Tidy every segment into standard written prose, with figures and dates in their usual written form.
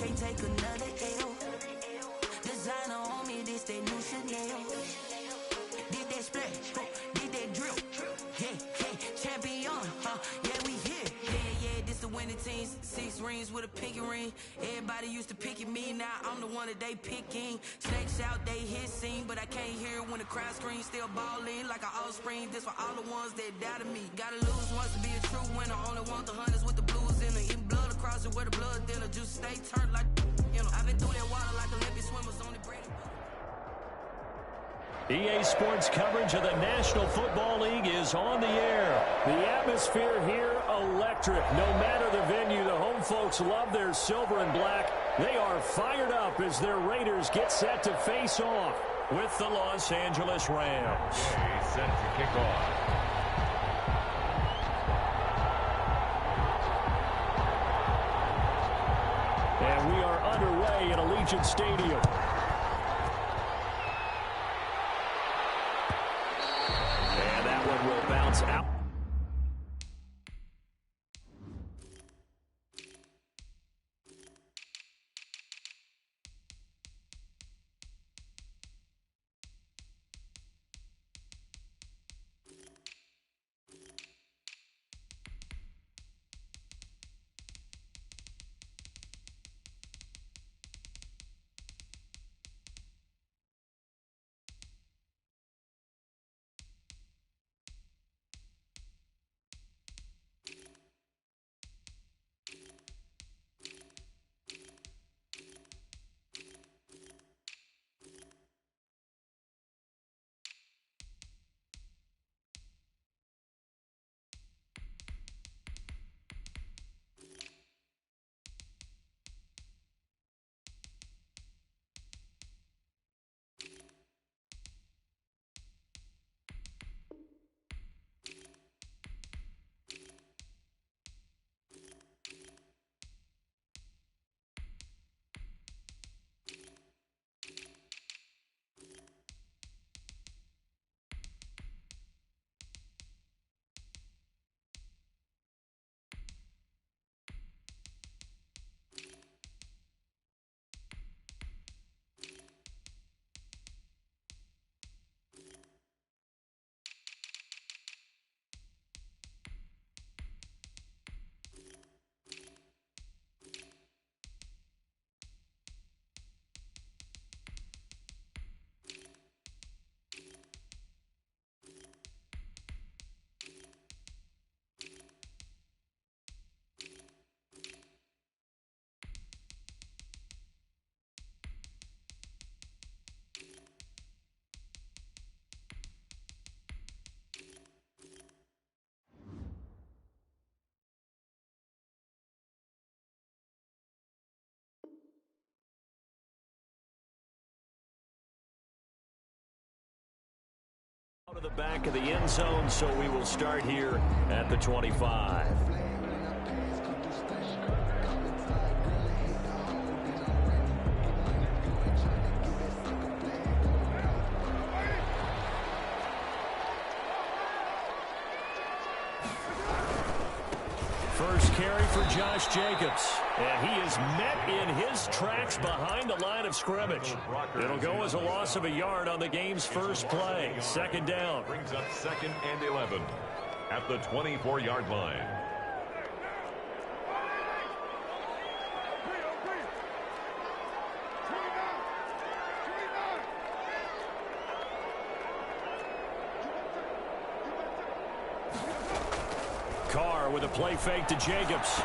can't take another L. Designer on me, this that new Chanel. Did that splash, did that drip. Yeah, champion, yeah, we here. Yeah, this the winning team. 6 rings with a pinky ring. Everybody used to pick at me, now I'm the one that they picking. Snakes out, they hit scene, but I can't hear it when the crowd screams. Still ballin' like an offspring. This for all the ones that doubted me. Gotta lose once to be a true winner. Only want the hunters with the blues in it. Eating blood across it where the blood dinner. Just stay turned like, you know. I've been through that water like Olympic swimmers on the bread. EA Sports coverage of the National Football League is on the air. The atmosphere here, electric. No matter the venue, the home folks love their silver and black. They are fired up as their Raiders get set to face off with the Los Angeles Rams. Okay, set to kick off. And we are underway at Allegiant Stadium. Will bounce out. To the back of the end zone, so we will start here at the 25. First carry for Josh Jacobs. And he is met in his tracks behind the line of scrimmage. It'll go as a loss of a yard on the game's first play. Second down. Brings up 2nd and 11 at the 24-yard line. Carr with a play fake to Jacobs.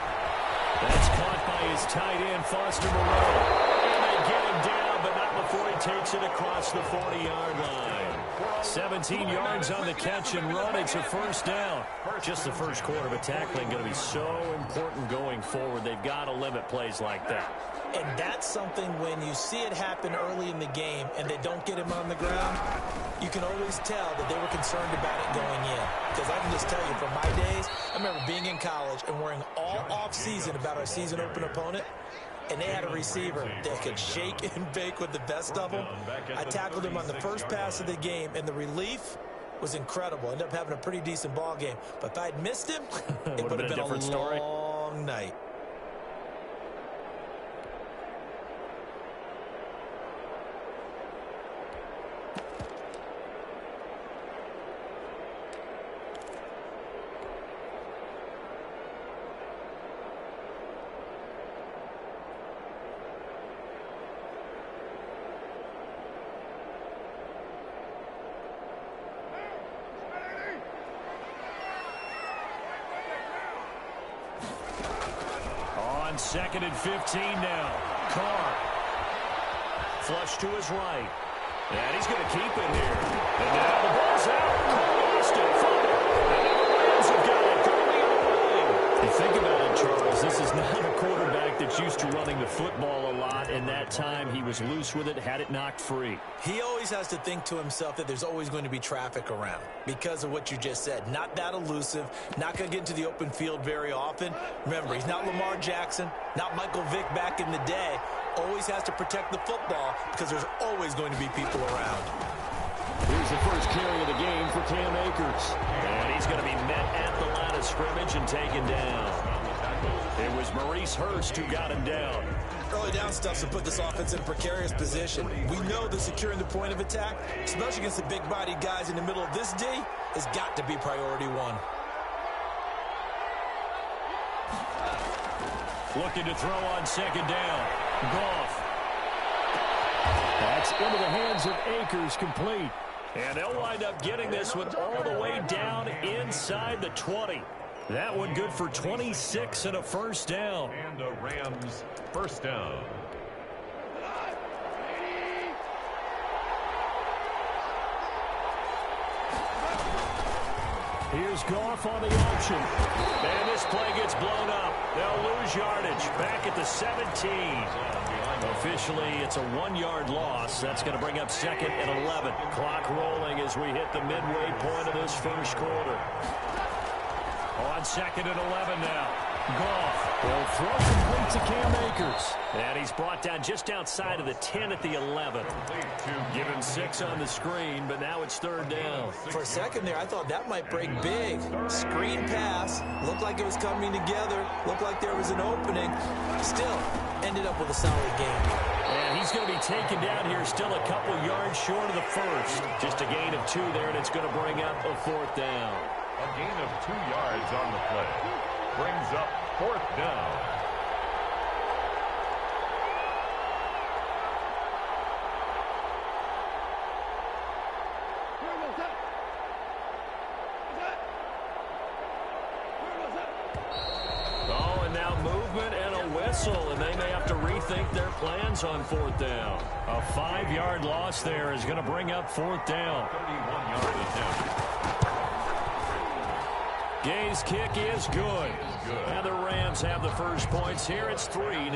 That's caught by his tight end, Foster Moreau. And they get him down, but not before he takes it across the 40-yard line. 17 yards on the catch and run. It's a first down. Just the first quarter, but tackling going to be so important going forward. They've got to limit plays like that. And that's something when you see it happen early in the game and they don't get him on the ground, you can always tell that they were concerned about it going in. Because I can just tell you, from my days, I remember being in college and worrying all off-season about our season open opponent, and they had a receiver that could shake and bake with the best of them. I tackled him on the first pass of the game, and the relief was incredible. Ended up having a pretty decent ball game. But if I'd missed him, it would have been a long night. on 2nd and 15 now. Carr. Flush to his right. And he's going to keep it here. And now the ball's out. Carr lost it. And now the Rams have got it going the other way. You think about it, Charles. This is not a quarterback that's used to running the football a lot. And that time he was loose with it, had it knocked free. He always has to think to himself that there's always going to be traffic around because of what you just said. Not that elusive, not going to get into the open field very often. Remember, he's not Lamar Jackson, not Michael Vick back in the day. Always has to protect the football because there's always going to be people around. Here's the first carry of the game for Cam Akers. And he's going to be met at the line of scrimmage and taken down. It was Maurice Hurst who got him down. Early down stuff to put this offense in a precarious position. We know that securing the point of attack, especially against the big-bodied guys in the middle of this D, has got to be priority one. Looking to throw on 2nd down. Goff. That's into the hands of Akers, complete. And they'll wind up getting this one all the way down inside the 20. That one good for 26 and a first down. And the Rams first down. Here's Goff on the option. And this play gets blown up. They'll lose yardage back at the 17. Officially, it's a 1-yard loss. That's going to bring up 2nd and 11. Clock rolling as we hit the midway point of this first quarter. On 2nd and 11 now. Goff will throw complete to Cam Akers. And he's brought down just outside of the 10 at the 11. Give him 6 on the screen, but now it's 3rd down. For a second there, I thought that might break big. Screen pass. Looked like it was coming together. Looked like there was an opening. Still, ended up with a solid game. And he's going to be taken down here still a couple yards short of the first. Just a gain of 2 there, and it's going to bring up a 4th down. A gain of 2 yards on the play. Brings up 4th down. Oh, and now movement and a whistle, and they may have to rethink their plans on 4th down. A 5-yard loss there is going to bring up 4th down. 31-yard attempt. Gay's kick is good. And the Rams have the first points here. It's 3-0.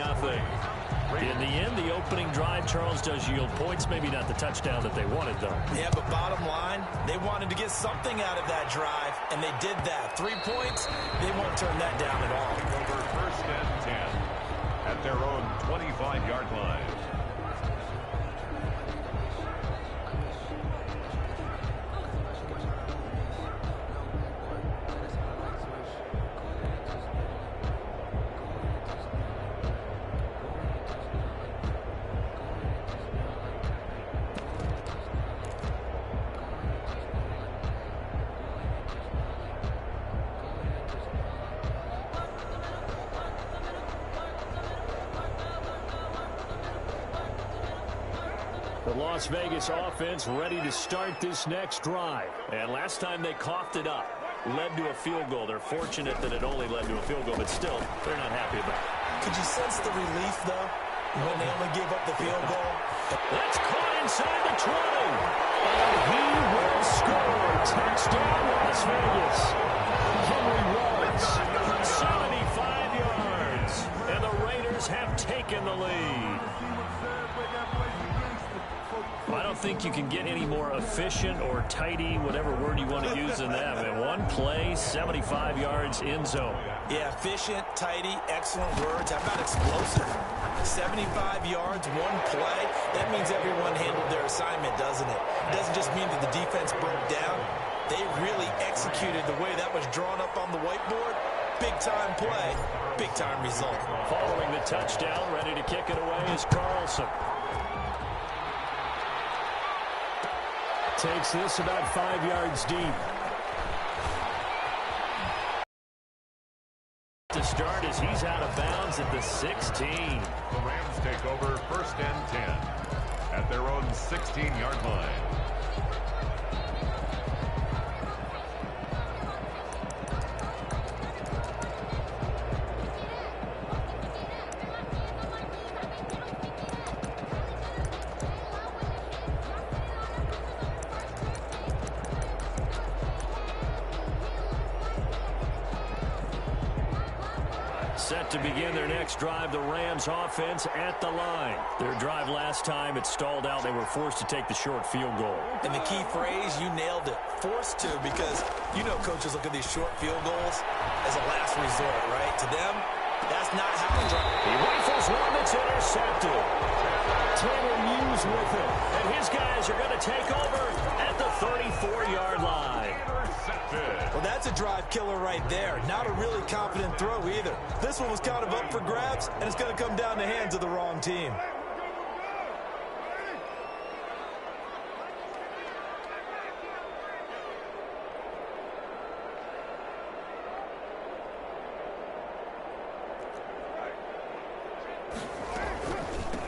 In the end, the opening drive, Charles, does yield points. Maybe not the touchdown that they wanted, though. Yeah, but bottom line, they wanted to get something out of that drive, and they did that. 3 points, they won't turn that down at all. Over 1st and 10 at their own 25-yard line. The Las Vegas offense ready to start this next drive. And last time they coughed it up, led to a field goal. They're fortunate that it only led to a field goal, but still, they're not happy about it. Could you sense the relief, though, when they only gave up the field goal? That's caught inside the 20. And he will score. Touchdown, Las Vegas. Henry Ruggs, 75 yards. And the Raiders have taken the lead. I don't think you can get any more efficient or tidy, whatever word you want to use in that. Man, one play, 75 yards in zone. Yeah, efficient, tidy, excellent words. How about explosive? 75 yards, one play. That means everyone handled their assignment, doesn't it? It doesn't just mean that the defense broke down. They really executed the way that was drawn up on the whiteboard. Big-time play, big-time result. Following the touchdown, ready to kick it away is Carlson. Takes this about 5 yards deep. To start as he's out of bounds at the 16. The Rams take over 1st and 10 at their own 16-yard line. Set to begin their next drive, the Rams offense at the line. Their drive last time, it stalled out. They were forced to take the short field goal. And the key phrase, you nailed it. Forced to, because you know coaches look at these short field goals as a last resort, right? To them, that's not how to drive. He rifles one that's intercepted. Taylor Muse with it. And his guys are going to take over at the 34-yard line. Well, that's a drive killer right there. Not a really confident throw either. This one was kind of up for grabs, and it's going to come down the hands of the wrong team.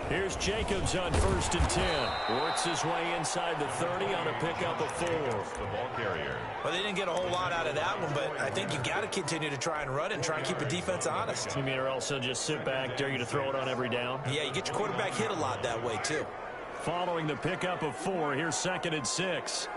Here's Jacobs on 1st and 10. Works his way inside the 30 on a pickup of 4. The ball carrier. Well, they didn't get a whole lot out of that one, but I think you got to continue to try and run and try and keep the defense honest. You mean or also just sit back, dare you to throw it on every down? Yeah, you get your quarterback hit a lot that way, too. Following the pickup of 4, here's 2nd and 6.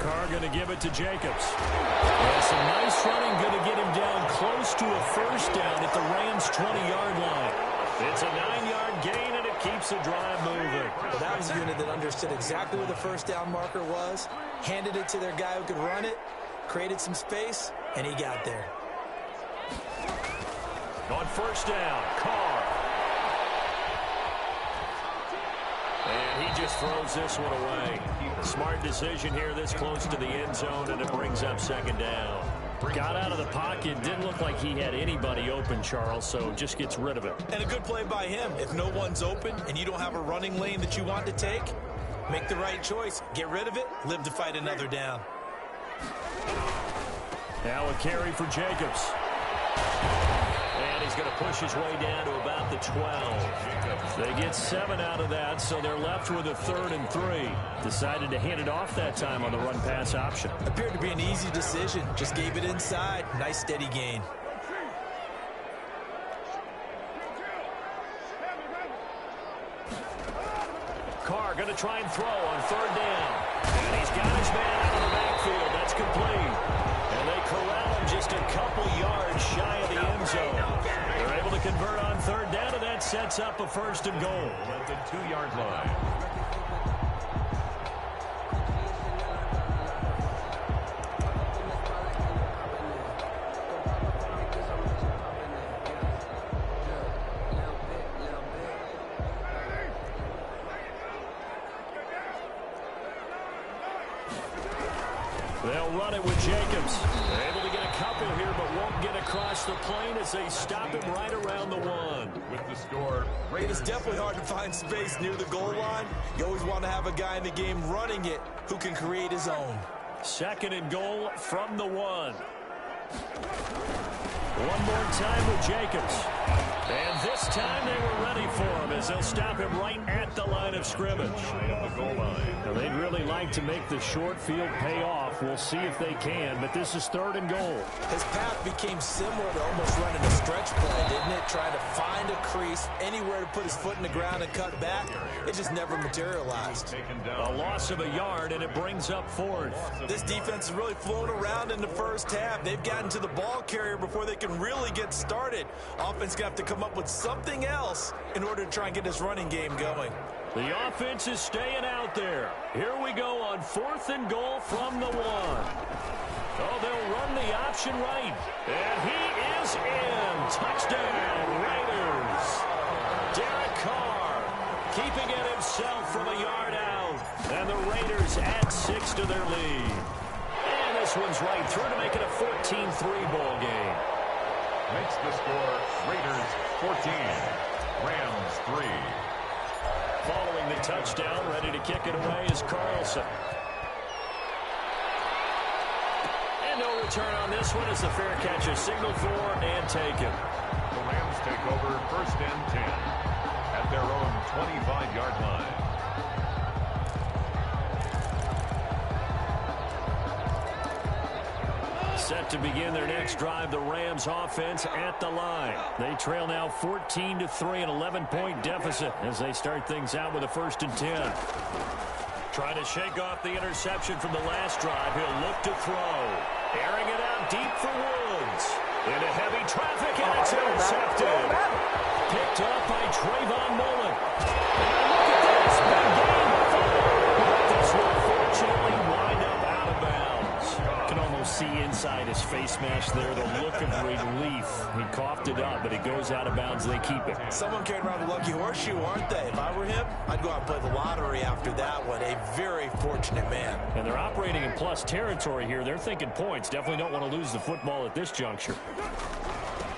Carr going to give it to Jacobs. Yeah, some nice running, going to get him down close to a first down at the Rams' 20-yard line. It's a 9-yard gain, and it keeps the drive moving. Well, that was a unit that understood exactly where the first down marker was, handed it to their guy who could run it, created some space, and he got there. On 1st down, Carr. And he just throws this one away. Smart decision here this close to the end zone, and it brings up 2nd down. Got out of the pocket. Didn't look like he had anybody open, Charles, so just gets rid of it. And a good play by him. If no one's open and you don't have a running lane that you want to take, make the right choice. Get rid of it. Live to fight another down. Now a carry for Jacobs. And he's going to push his way down to about the 12. They get 7 out of that, so they're left with a 3rd and 3. Decided to hand it off that time on the run-pass option. Appeared to be an easy decision. Just gave it inside. Nice steady gain. Carr going to try and throw on 3rd down. And he's got his man out of the backfield. That's complete. And they corral him just a couple yards shy of the end zone. They're able to convert on 3rd down, and that sets up a 1st and goal. At the 2-yard line. They'll run it with Jacobs. They're able to get a couple here, but won't get across the plane as they stop him right around the 1. With the score, It is definitely hard to find space near the goal line. You always want to have a guy in the game running it who can create his own. 2nd and goal from the 1. One more time with Jacobs. And this time they were ready for him as they'll stop him right at the line of scrimmage. the goal line. Now, they'd really like to make the short field pay off. We'll see if they can, but this is 3rd and goal. His path became similar to almost running a stretch play, didn't it? Trying to find a crease, anywhere to put his foot in the ground and cut back. It just never materialized. A loss of a yard, and it brings up 4th. This defense is really flown around in the first half. They've gotten to the ball carrier before they can really get started. Offense got to come up with something else in order to try and get this running game going. The offense is staying out there. Here we go on 4th and goal from the 1. Oh, they'll run the option right. And he is in. Touchdown, Raiders. Derek Carr keeping it himself from a yard out. And the Raiders add 6 to their lead. And this one's right through to make it a 14-3 ball game. Makes the score Raiders 14, Rams 3. Following the touchdown, ready to kick it away is Carlson. And no return on this one as the fair catch is signaled for and taken. The Rams take over 1st and 10 at their own 25-yard line. Set to begin their next drive, the Rams offense at the line. They trail now 14-3, an 11-point deficit as they start things out with a 1st and 10. Trying to shake off the interception from the last drive. He'll look to throw. Airing it out deep for Woods. Into heavy traffic, and it's intercepted. Picked up by Trayvon Mullen. And look at this. Big game. But this will fortunately wind up out of bounds. You can almost see inside his face mask there the look of relief. He coughed it up, but it goes out of bounds. They keep it. Someone carrying around the lucky horseshoe, aren't they? If I were him, I'd go out and play the lottery after that one. A very fortunate man. And they're operating in plus territory here. They're thinking points. Definitely don't want to lose the football at this juncture.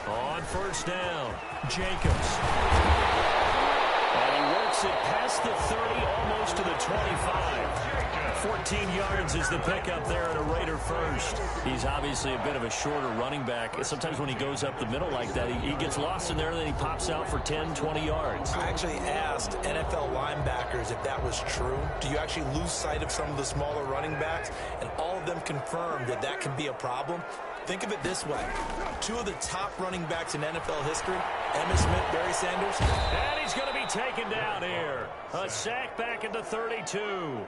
On first down, Jacobs. And he works it past the 30, almost to the 25. 14 yards is the pickup there at a Raider first. He's obviously a bit of a shorter running back. Sometimes when he goes up the middle like that, he gets lost in there, and then he pops out for 10, 20 yards. I actually asked NFL linebackers if that was true. Do you actually lose sight of some of the smaller running backs? And all of them confirmed that that can be a problem. Think of it this way. Two of the top running backs in NFL history, Emmitt Smith, Barry Sanders. And he's going to be taken down here. A sack back at the 32.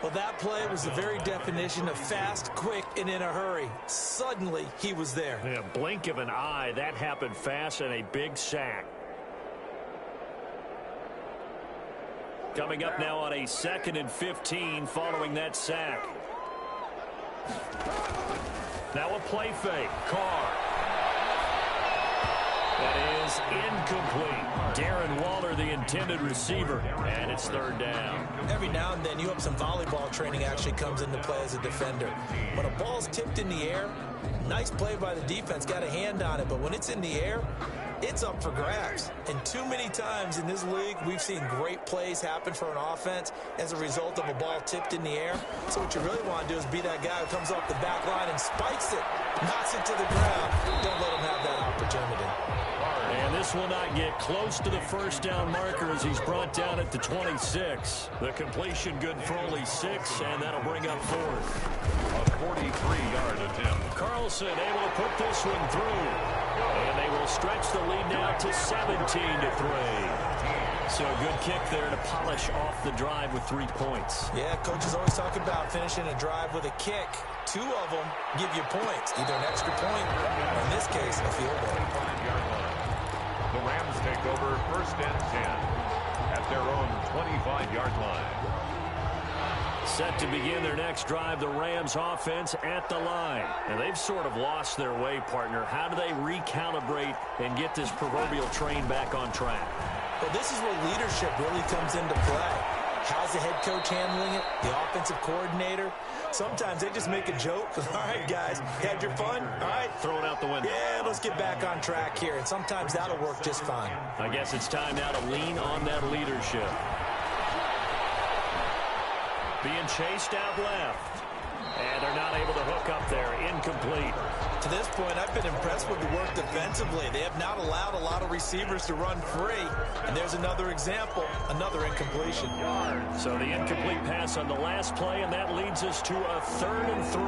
Well, that play was the very definition of fast, quick, and in a hurry. Suddenly, he was there. In a blink of an eye, that happened fast, and a big sack. Coming up now on a 2nd and 15 following that sack. Now a play fake. Carr. That is incomplete. Darren Waller, the intended receiver, and it's 3rd down. Every now and then, you have some volleyball training actually comes into play as a defender. When a ball's tipped in the air, nice play by the defense, got a hand on it, but when it's in the air, it's up for grabs. And too many times in this league, we've seen great plays happen for an offense as a result of a ball tipped in the air. So what you really want to do is be that guy who comes off the back line and spikes it, knocks it to the ground. Don't let him have that opportunity. And this will not get close to the first down marker as he's brought down at the 26. The completion good for only 6, and that'll bring up 4th. A 43-yard attempt. Carlson able to put this one through. And they will stretch the lead now to 17-3. So a good kick there to polish off the drive with 3 points. Yeah, coaches always talk about finishing a drive with a kick. 2 of them give you points, either an extra point, or in this case, a field goal. The Rams take over 1st and 10 at their own 25-yard line. Set to begin their next drive, the Rams offense at the line. And they've sort of lost their way, partner. How do they recalibrate and get this proverbial train back on track? Well, this is where leadership really comes into play. How's the head coach handling it? The offensive coordinator? Sometimes they just make a joke. All right, guys, you had your fun? All right. Throw it out the window. Yeah, let's get back on track here. And sometimes that'll work just fine. I guess it's time now to lean on that leadership. Being chased out left. And they're not able to hook up there. Incomplete. To this point, I've been impressed with the work defensively. They have not allowed a lot of receivers to run free. And there's another example, another incompletion. So the incomplete pass on the last play, and that leads us to a 3rd and 3.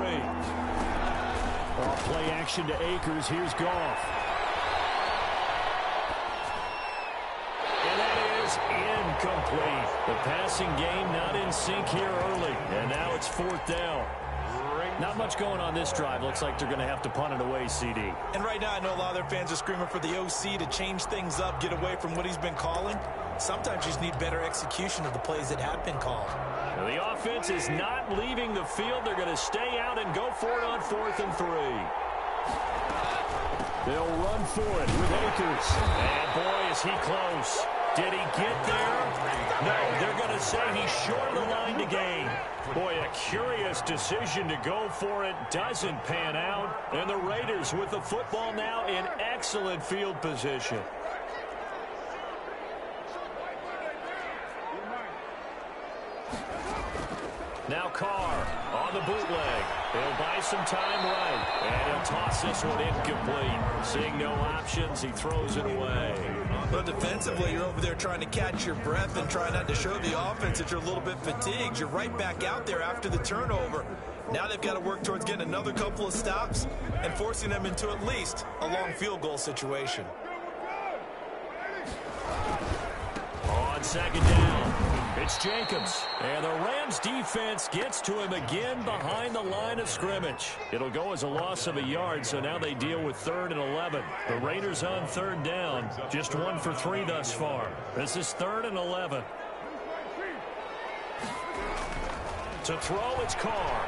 Play action to Akers. Here's Goff. And that is incomplete. The passing game not in sync here early. And now it's 4th down. Not much going on this drive. Looks like they're going to have to punt it away, CD. And right now, I know a lot of their fans are screaming for the OC to change things up, get away from what he's been calling. Sometimes you just need better execution of the plays that have been called. Now the offense is not leaving the field. They're going to stay out and go for it on 4th and 3. They'll run for it with Akers. And boy, is he close. Did he get there? No, they're going to say he's short of the line to gain. Boy, a curious decision to go for it. Doesn't pan out. And the Raiders with the football now in excellent field position. Now Carr on the bootleg. He'll buy some time right. And he'll toss this one incomplete. Seeing no options, he throws it away. But defensively, you're over there trying to catch your breath and try not to show the offense that you're a little bit fatigued. You're right back out there after the turnover. Now they've got to work towards getting another couple of stops and forcing them into at least a long field goal situation. On 2nd down. It's Jacobs. And the Rams defense gets to him again behind the line of scrimmage. It'll go as a loss of a yard, so now they deal with 3rd and 11. The Raiders on 3rd down. Just 1 for 3 thus far. This is 3rd and 11. To throw, it's Carr.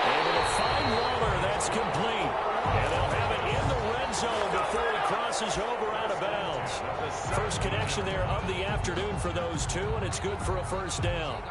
Able to find Waller. That's complete. And they'll have it in the red zone before he crosses over out of bounds. First connection there of the afternoon for those two, and it's good for a first down.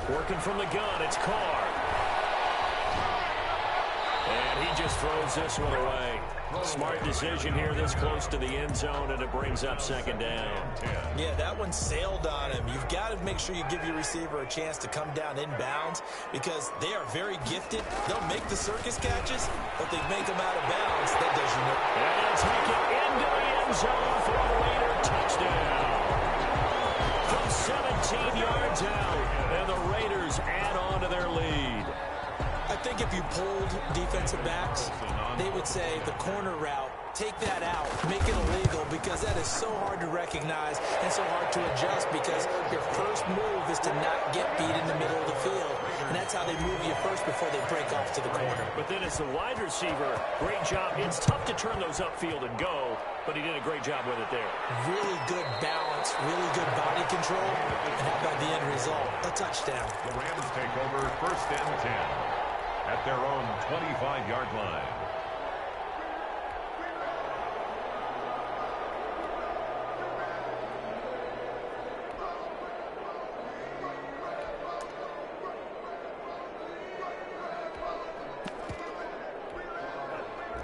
Working from the gun, it's Carr. And he just throws this one away. Smart decision here this close to the end zone, and it brings up 2nd down. Yeah, that one sailed on him. You've got to make sure you give your receiver a chance to come down inbounds because they are very gifted. They'll make the circus catches, but they make them out of bounds. That does you know. And they'll take it into the end zone for a Raider touchdown. From 17 yards out, and the Raiders add on to their lead. I think if you polled defensive backs, they would say the corner route, take that out, make it illegal because that is so hard to recognize and so hard to adjust because your first move is to not get beat in the middle of the field. And that's how they move you first before they break off to the corner. But then as the wide receiver, great job. It's tough to turn those upfield and go, but he did a great job with it there. Really good balance, really good body control. And how about the end result? A touchdown. The Rams take over 1st and 10 at their own 25-yard line.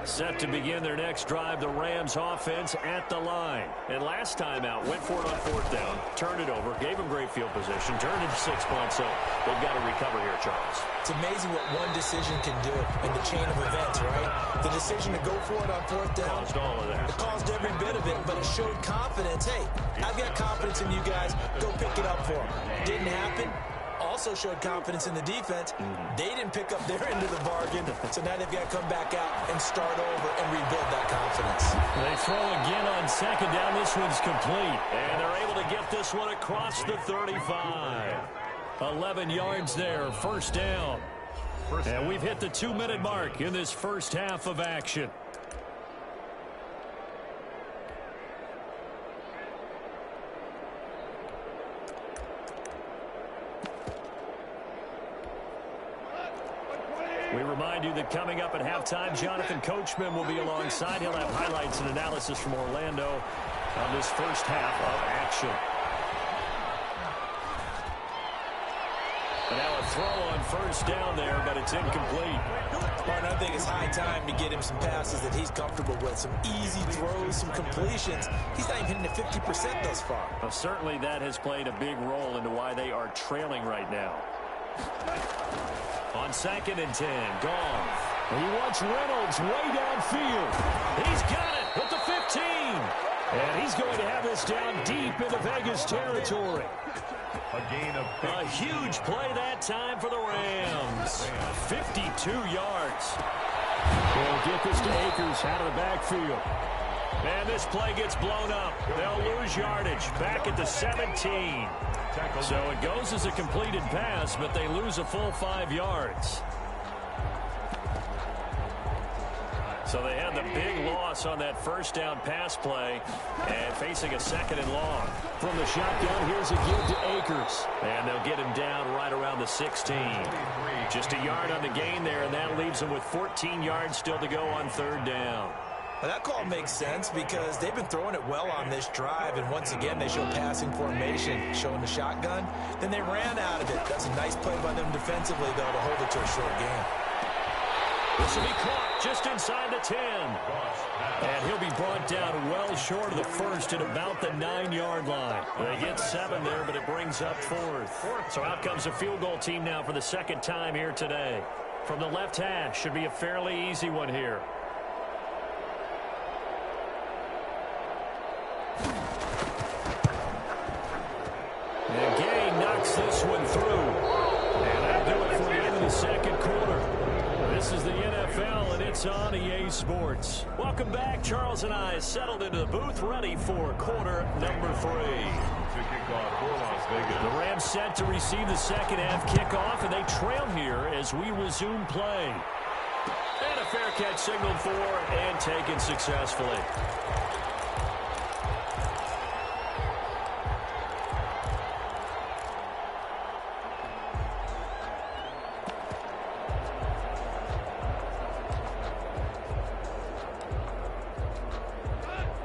Set to begin their next drive, the Rams offense at the line. And last time out, went for it on 4th down, turned it over, gave them great field position, turned it 6 points, so they've got to recover here, Charles. It's amazing what one decision can do in the chain of events, right? The decision to go for it on 4th down. Caused all of that. It caused every bit of it, but it showed confidence. Hey, I've got confidence in you guys. Go pick it up for them. Didn't happen. Also showed confidence in the defense. They didn't pick up their end of the bargain, so now they've got to come back out and start over and rebuild that confidence. They throw again on 2nd down. This one's complete, and they're able to get this one across the 35. 11 yards there, 1st down. And we've hit the 2-minute mark in this first half of action. We remind you that coming up at halftime, Jonathan Coachman will be alongside. He'll have highlights and analysis from Orlando on this first half of action. And now a throw on 1st down there, but it's incomplete. Martin, I think it's high time to get him some passes that he's comfortable with. Some easy throws, some completions. He's not even hitting the 50% thus far. Well, certainly that has played a big role into why they are trailing right now. On 2nd and 10, Goff. He wants Reynolds way downfield. He's got it at the 15. And he's going to have this down deep into Vegas territory. A gain of a huge play that time for the Rams. 52 yards. They'll get this to Akers out of the backfield. And this play gets blown up. They'll lose yardage back at the 17. So it goes as a completed pass, but they lose a full 5 yards. So they had the big loss on that 1st down pass play and facing a 2nd and long. From the shotgun, here's a give to Akers. And they'll get him down right around the 16. Just a yard on the gain there, and that leaves them with 14 yards still to go on 3rd down. Well, that call makes sense because they've been throwing it well on this drive, and once again they show passing formation, showing the shotgun. Then they ran out of it. That's a nice play by them defensively, though, to hold it to a short game. This will be caught just inside the 10. And he'll be brought down well short of the 1st at about the 9-yard line. They get 7 there, but it brings up 4th. So out comes a field goal team now for the 2nd time here today. From the left hash, should be a fairly easy one here. And Gay knocks this one through. And that'll do it for the end of the second quarter. This is the NFL, and it's on EA Sports. Welcome back. Charles and I settled into the booth, ready for quarter number 3. To kick off for Las Vegas. The Rams set to receive the second half kickoff, and they trail here as we resume play. And a fair catch signaled for and taken successfully.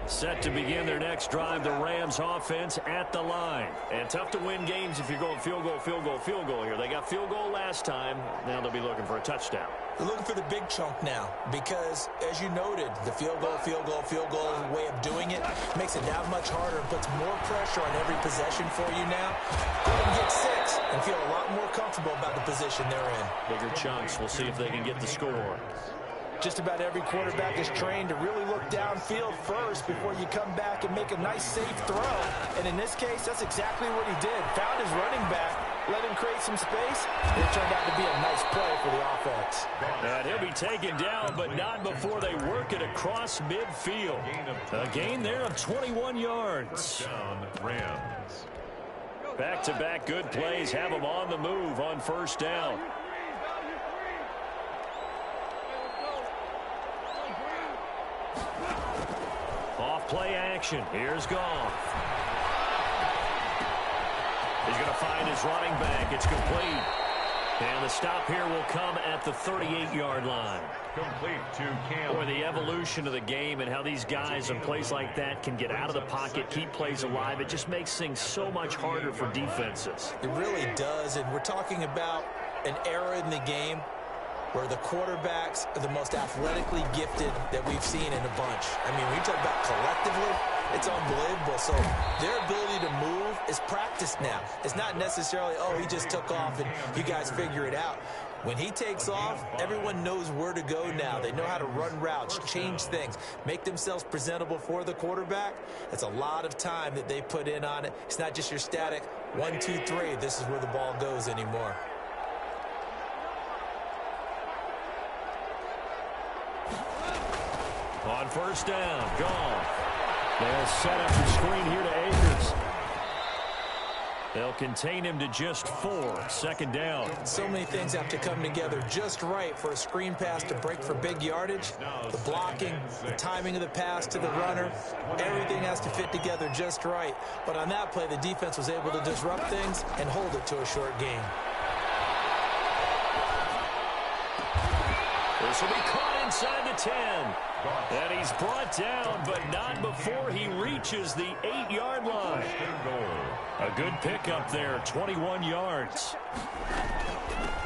Set to begin their next drive, the Rams offense at the line. And tough to win games if you're going field goal, field goal, field goal here. They got field goal last time. Now they'll be looking for a touchdown. They're looking for the big chunk now because, as you noted, the field goal way of doing it makes it that much harder and puts more pressure on every possession for you now. Let them get 6 and feel a lot more comfortable about the position they're in. Bigger chunks. We'll see if they can get the score. Just about every quarterback is trained to really look downfield first before you come back and make a nice, safe throw. And in this case, that's exactly what he did. Found his running back, let him create some space, and it turned out to be a nice play for the offense. And he'll be taken down, but not before they work it across midfield. A gain there of 21 yards. Rams. Back-to-back good plays have them on the move on first down. Off-play action. Here's Goff. He's going to find his running back. It's complete. And the stop here will come at the 38-yard line. Complete to Cam. Boy, the evolution of the game and how these guys in plays like that can get out of the pocket, keep plays alive, it just makes things so much harder for defenses. It really does, and we're talking about an era in the game where the quarterbacks are the most athletically gifted that we've seen in a bunch. I mean, when you talk about collectively, it's unbelievable. So their ability to move is practiced now. It's not necessarily, oh, he just took off and you guys figure it out. When he takes off, everyone knows where to go now. They know how to run routes, change things, make themselves presentable for the quarterback. That's a lot of time that they put in on it. It's not just your static 1, 2, 3. This is where the ball goes anymore. On first down, Goff. They'll set up the screen here to Akers. They'll contain him to just 4. Second down. So many things have to come together just right for a screen pass to break for big yardage. The blocking, the timing of the pass to the runner, everything has to fit together just right. But on that play, the defense was able to disrupt things and hold it to a short gain. This will be caught inside the 10. And he's brought down, but not before he reaches the 8-yard line. A good pickup there, 21 yards.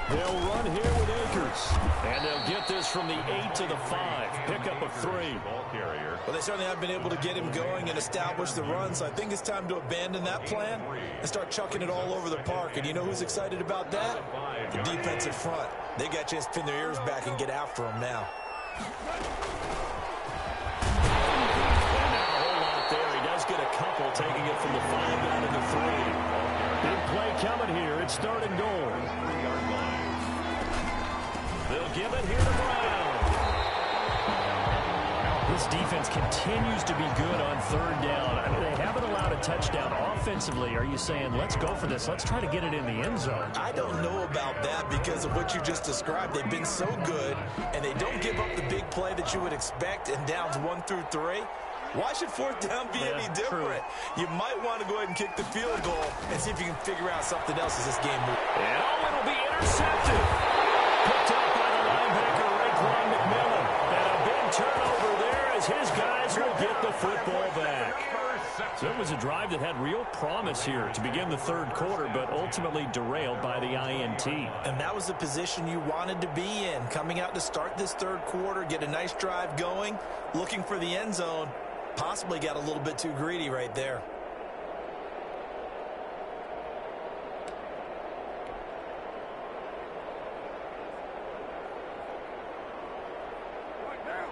They'll run here with Akers. And they'll get this from the 8 to the 5. Pickup of 3. Ball carrier. Well, they certainly have been able to get him going and establish the run, so I think it's time to abandon that plan and start chucking it all over the park. And you know who's excited about that? The defensive front. They got a chance to pin their ears back and get after him now. Get a couple, taking it from the 5 down to the 3. Big play coming here. It's 3rd and goal. They'll give it here to Brown. This defense continues to be good on 3rd down. I mean, they haven't allowed a touchdown offensively. Are you saying, let's go for this? Let's try to get it in the end zone. I don't know about that because of what you just described. They've been so good, and they don't give up the big play that you would expect in downs 1 through 3. Why should 4th down be any different? True. You might want to go ahead and kick the field goal and see if you can figure out something else as this game moves. And it'll be intercepted. Picked up by the linebacker, Raekwon McMillan. And a big turnover there as his guys will get the football back. So it was a drive that had real promise here to begin the 3rd quarter, but ultimately derailed by the INT. And that was the position you wanted to be in, coming out to start this 3rd quarter, get a nice drive going, looking for the end zone. Possibly got a little bit too greedy right there.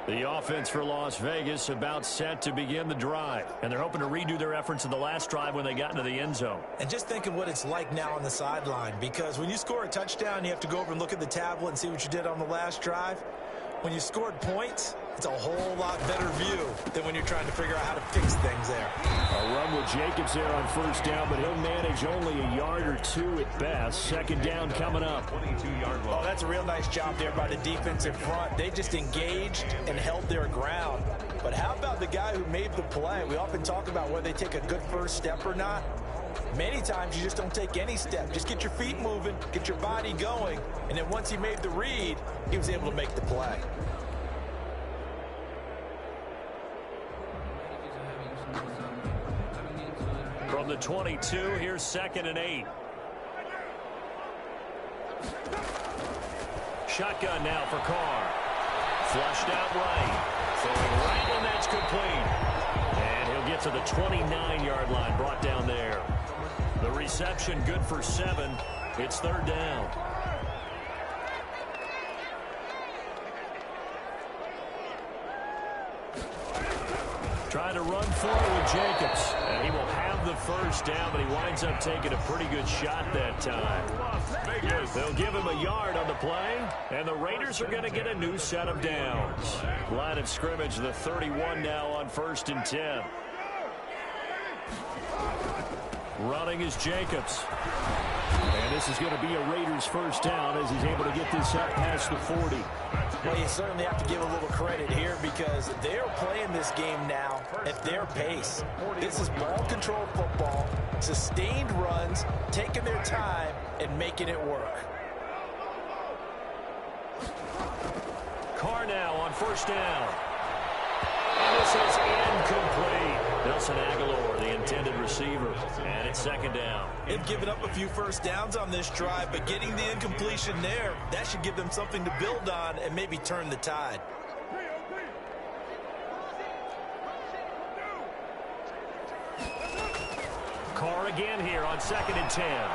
The offense for Las Vegas about set to begin the drive. And they're hoping to redo their efforts in the last drive when they got into the end zone. And just think of what it's like now on the sideline, because when you score a touchdown, you have to go over and look at the tablet and see what you did on the last drive. When you scored points, it's a whole lot better view than when you're trying to figure out how to fix things there. A run with Jacobs there on first down, but he'll manage only a yard or two at best. Second down coming up. 22-yard line. Oh, that's a real nice job there by the defensive front. They just engaged and held their ground. But how about the guy who made the play? We often talk about whether they take a good first step or not. Many times you just don't take any step. Just get your feet moving, get your body going, and then once he made the read, he was able to make the play. From the 22, here's 2nd and 8. Shotgun now for Carr. Flushed out right. Throwing right, and that's complete. And he'll get to the 29-yard line, brought down there. The reception good for 7. It's 3rd down. Trying to run forward with Jacobs. And he will have the first down, but he winds up taking a pretty good shot that time. They'll give him a yard on the play, and the Raiders are going to get a new set of downs. Line of scrimmage, the 31 now on 1st and 10. Running is Jacobs. And this is going to be a Raiders first down as he's able to get this up past the 40. Well, you certainly have to give a little credit here because they're playing this game now at their pace. This is ball control football, sustained runs, taking their time and making it work. Carr now on first down. And this is incomplete. Nelson Aguilar, the intended receiver, and it's 2nd down. They've given up a few first downs on this drive, but getting the incompletion there, that should give them something to build on and maybe turn the tide. Carr again here on 2nd and 10.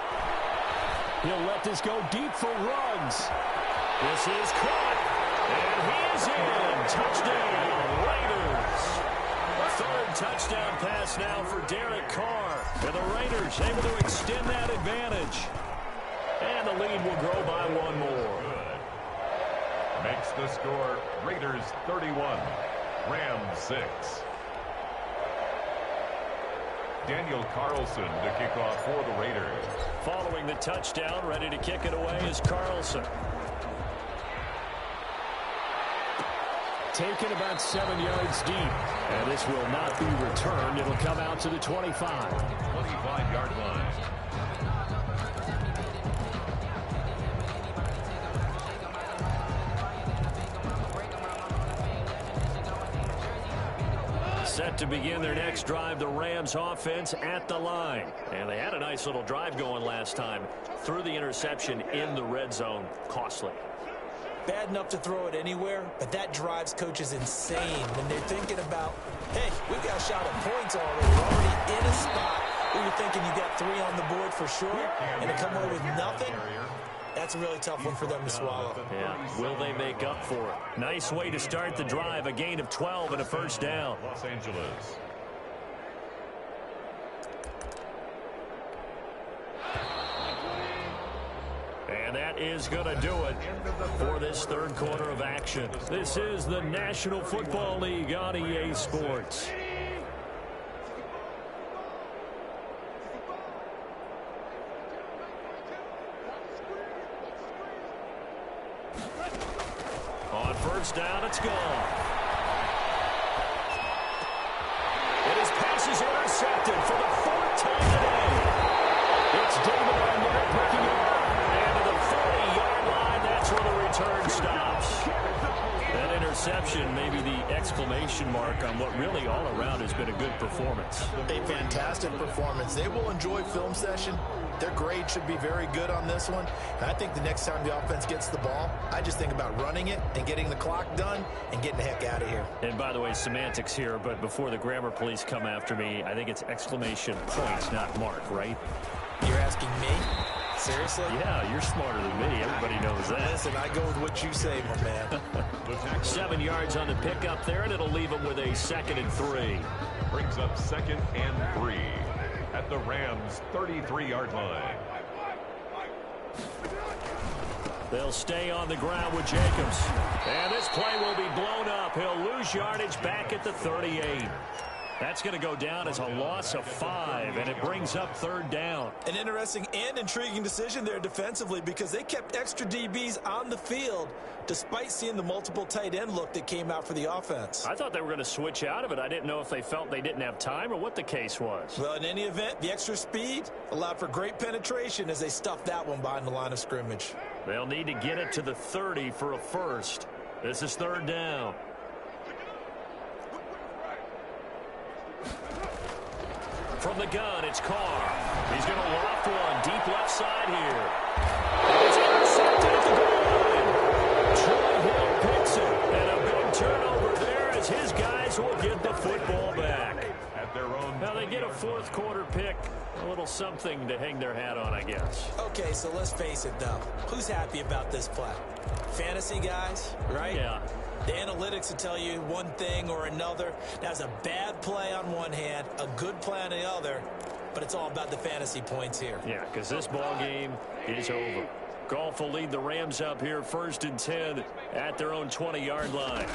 He'll let this go deep for Ruggs. This is caught, and he is in. Touchdown, Raiders. 3rd touchdown pass now for Derek Carr. And the Raiders able to extend that advantage. And the lead will grow by 1 more. Makes the score Raiders 31, Rams 6. Daniel Carlson to kick off for the Raiders. Following the touchdown, ready to kick it away is Carlson. Taken about 7 yards deep. And this will not be returned. It'll come out to the 25. 25-yard line. Set to begin their next drive, the Rams offense at the line. And they had a nice little drive going last time. Threw the interception in the red zone. Costly. Bad enough to throw it anywhere, but that drives coaches insane when they're thinking about, hey, we've got a shot at points already. We're already in a spot where you're thinking you got 3 on the board for sure, and to come away with nothing, that's a really tough one for them to swallow. Yeah, will they make up for it? Nice way to start the drive, a gain of 12 and a first down. Los Angeles. And that is going to do it for this 3rd quarter of action. This is the National Football League on EA Sports. On first down, it's gone. And his pass is intercepted for the 4th time today. It's David Arnett picking it up. And to the 40-yard line, that's where the return stops. That interception may be the exclamation mark on what really all around has been a good performance. A fantastic performance. They will enjoy film session. Their grade should be very good on this one. And I think the next time the offense gets the ball, I just think about running it and getting the clock done and getting the heck out of here. And by the way, semantics here, but before the grammar police come after me, I think it's exclamation points, not mark, right? You're asking me? Seriously? Yeah, you're smarter than me. Everybody knows that. Listen, I go with what you say, my man. 7 yards on the pickup there, and it'll leave them with a 2nd and 3. Brings up 2nd and 3 at the Rams' 33-yard line. They'll stay on the ground with Jacobs. And this play will be blown up. He'll lose yardage back at the 38. That's going to go down as a loss of 5, and it brings up 3rd down. An interesting and intriguing decision there defensively because they kept extra DBs on the field despite seeing the multiple tight end look that came out for the offense. I thought they were going to switch out of it. I didn't know if they felt they didn't have time or what the case was. Well, in any event, the extra speed allowed for great penetration as they stuffed that one behind the line of scrimmage. They'll need to get it to the 30 for a first. This is 3rd down. From the gun, it's Carr. He's going to loft one deep left side here. It's intercepted at the goal line. Troy Hill picks it. And a big turnover there as his guys will get the football back. At their own Now they get a 4th quarter pick. A little something to hang their hat on, I guess. Okay, so let's face it, though. Who's happy about this play? Fantasy guys, right? Yeah. The analytics will tell you one thing or another. That's a bad play on one hand, a good play on the other, but it's all about the fantasy points here. Yeah, because this ball game is over. Goff will lead the Rams up here 1st and 10 at their own 20-yard line.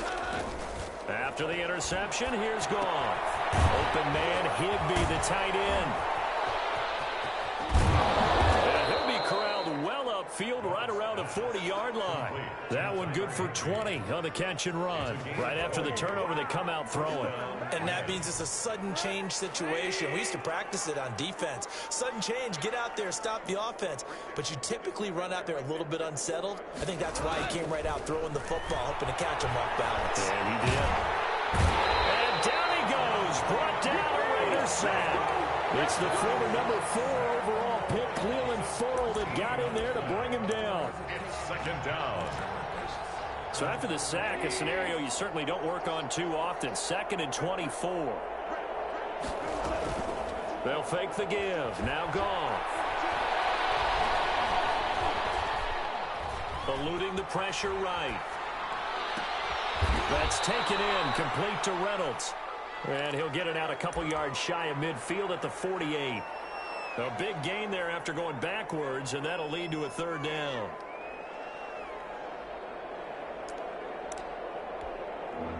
After the interception, here's Goff. Open man, Higbee, the tight end. And he'll be corralled well upfield right around the 40-yard line. That one good for 20 on the catch and run. Right after the turnover, they come out throwing. And that means it's a sudden change situation. We used to practice it on defense. Sudden change, get out there, stop the offense. But you typically run out there a little bit unsettled. I think that's why he came right out throwing the football, hoping to catch him off balance. And he did. And down he goes. Brought down a Raider sack. It's the former number 4 overall pick, Cleveland Farrell, that got in there to bring him down. It's 2nd down. So after the sack, a scenario you certainly don't work on too often. 2nd and 24. They'll fake the give. Now Goff. Eluding the pressure right. That's taken in, complete to Reynolds. And he'll get it out a couple yards shy of midfield at the 48. A big gain there after going backwards, and that'll lead to a 3rd down.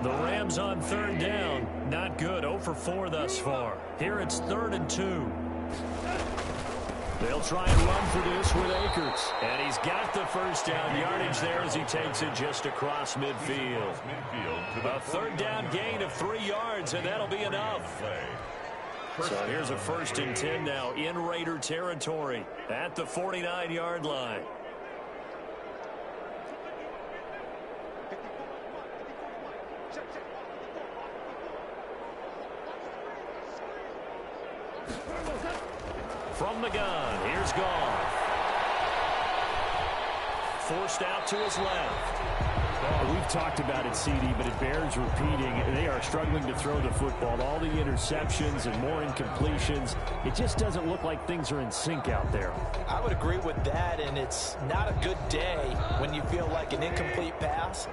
The Rams on 3rd down. Not good. 0 for 4 thus far. Here it's 3rd and 2. They'll try and run for this with Akers. And he's got the 1st down yardage there as he takes it just across midfield. A 3rd down gain of 3 yards, and that'll be enough. So here's a 1st and 10 now in Raider territory at the 49-yard line. From the gun, here's Goff. Forced out to his left. We've talked about it, CD, but it bears repeating. They are struggling to throw the football. All the interceptions and more incompletions. It just doesn't look like things are in sync out there. I would agree with that, and it's not a good day when you feel like an incomplete pass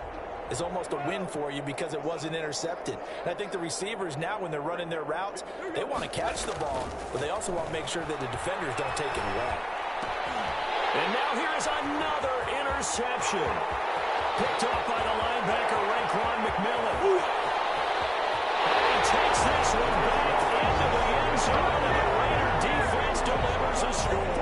is almost a win for you because it wasn't intercepted. And I think the receivers now, when they're running their routes, they want to catch the ball, but they also want to make sure that the defenders don't take it away. And now here's another interception. Picked up by the linebacker, Raekwon McMillan. And he takes this one back into the end zone, and the Raider defense delivers a score.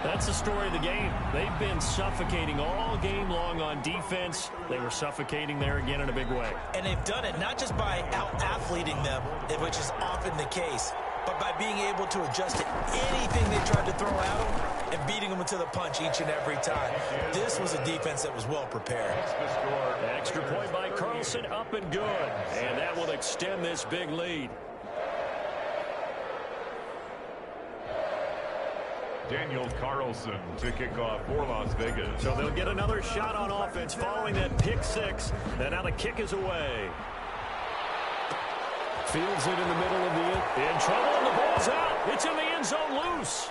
That's the story of the game. They've been suffocating all game long on defense. They were suffocating there again in a big way. And they've done it not just by out-athleting them, which is often the case, but by being able to adjust to anything they tried to throw at them and beating them to the punch each and every time. This was a defense that was well prepared. Extra point by Carlson, up and good. And that will extend this big lead. Daniel Carlson to kick off for Las Vegas. So they'll get another shot on offense following that pick 6. And now the kick is away. Fields it in the middle of the end. In trouble, and the ball's out. It's in the end zone loose.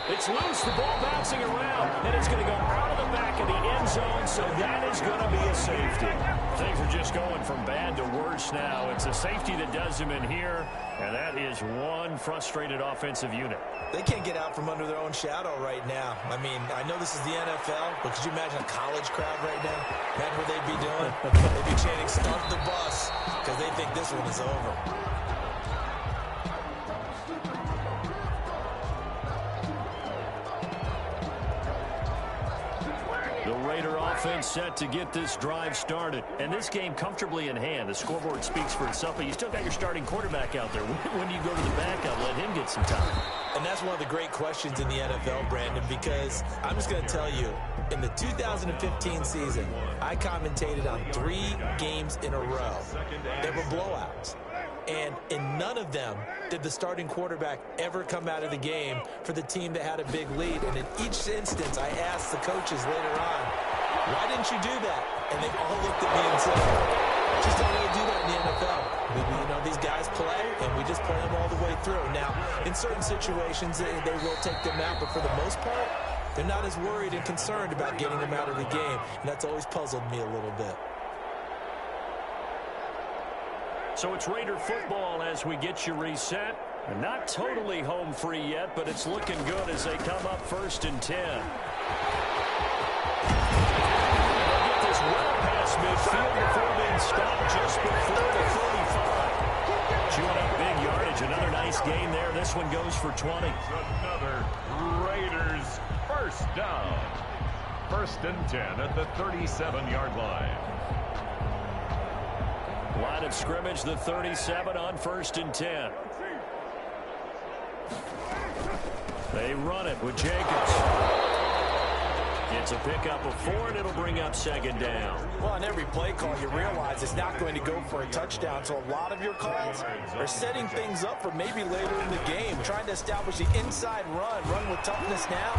It's loose, the ball bouncing around, and it's going to go out of the back of the end zone, so that is going to be a safety. Things are just going from bad to worse now. It's a safety that does him in here, and that is one frustrated offensive unit. They can't get out from under their own shadow right now. I mean, I know this is the NFL, but could you imagine a college crowd right now? Imagine what they'd be doing. They'd be chanting, "Start the bus," because they think this one is over. The Raider offense set to get this drive started. And this game comfortably in hand. The scoreboard speaks for itself, but you still got your starting quarterback out there. When do you go to the backup, let him get some time? And that's one of the great questions in the NFL, Brandon, because I'm just going to tell you, in the 2015 season, I commentated on 3 games in a row. They were blowouts. And in none of them did the starting quarterback ever come out of the game for the team that had a big lead. And in each instance, I asked the coaches later on, why didn't you do that? And they all looked at me and said, just don't really do that in the NFL. You know, these guys play, and we just play them all the way through. Now, in certain situations, they will take them out, but for the most part, they're not as worried and concerned about getting them out of the game. And that's always puzzled me a little bit. So it's Raider football as we get you reset. And not totally home free yet, but it's looking good as they come up 1st and 10. They'll get this well past midfield before being stopped just before the 35. Chewing up big yardage. Another nice gain there. This one goes for 20. Another Raiders first down. 1st and 10 at the 37-yard line. Line of scrimmage, the 37 on 1st and 10. They run it with Jacobs. It's a pickup of 4, and it'll bring up 2nd down. Well, on every play call, you realize it's not going to go for a touchdown. So a lot of your calls are setting things up for maybe later in the game, trying to establish the inside run with toughness now.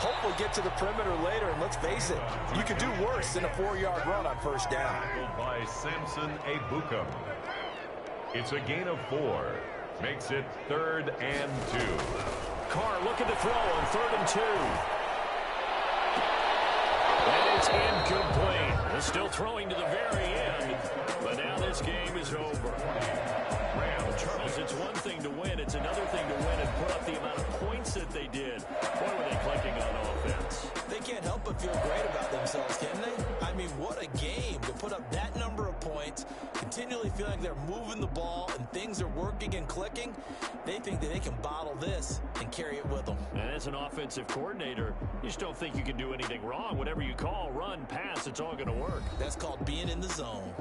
Hopefully get to the perimeter later, and let's face it, you could do worse than a 4-yard run on 1st down. By Samson Ebukam. It's a gain of 4. Makes it 3rd and 2. Carr looking to throw on 3rd and 2. And it's incomplete. They're still throwing to the very end, but now this game is over. Charles, it's one thing to win. It's another thing to win and put up the amount of points that they did. Boy, were they clicking on offense. They can't help but feel great about themselves, can they? I mean, what a game to put up that number of points, continually feeling like they're moving the ball and things are working and clicking. They think that they can bottle this and carry it with them. And as an offensive coordinator, you just don't think you can do anything wrong. Whatever you call, run, pass, it's all going to work. That's called being in the zone.